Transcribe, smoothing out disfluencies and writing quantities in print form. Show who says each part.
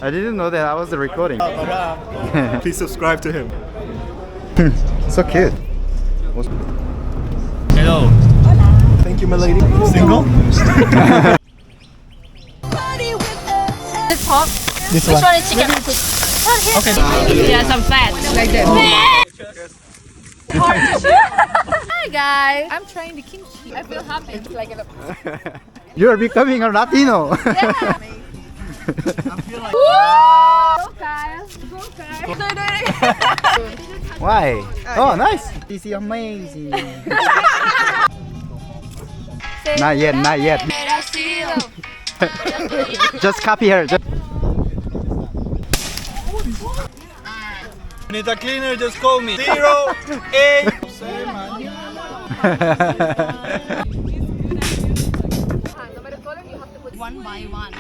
Speaker 1: I didn't know that I was recording.
Speaker 2: Please subscribe to him.
Speaker 1: So cute.
Speaker 2: Hello. Thank you, my lady. Single?
Speaker 3: This pork.
Speaker 2: This
Speaker 3: Which
Speaker 2: one.
Speaker 3: one is chicken? Okay. Yeah, some fat. Like that. Hi guys. I'm trying the kimchi. I feel happy. It's like a...
Speaker 1: You're becoming a Latino.
Speaker 3: Yeah. Go guys. Go guys.
Speaker 1: Why? Oh, nice. This is amazing. Not yet, not yet. Just copy her.
Speaker 2: Need a cleaner, just call me. 08.
Speaker 3: One by one.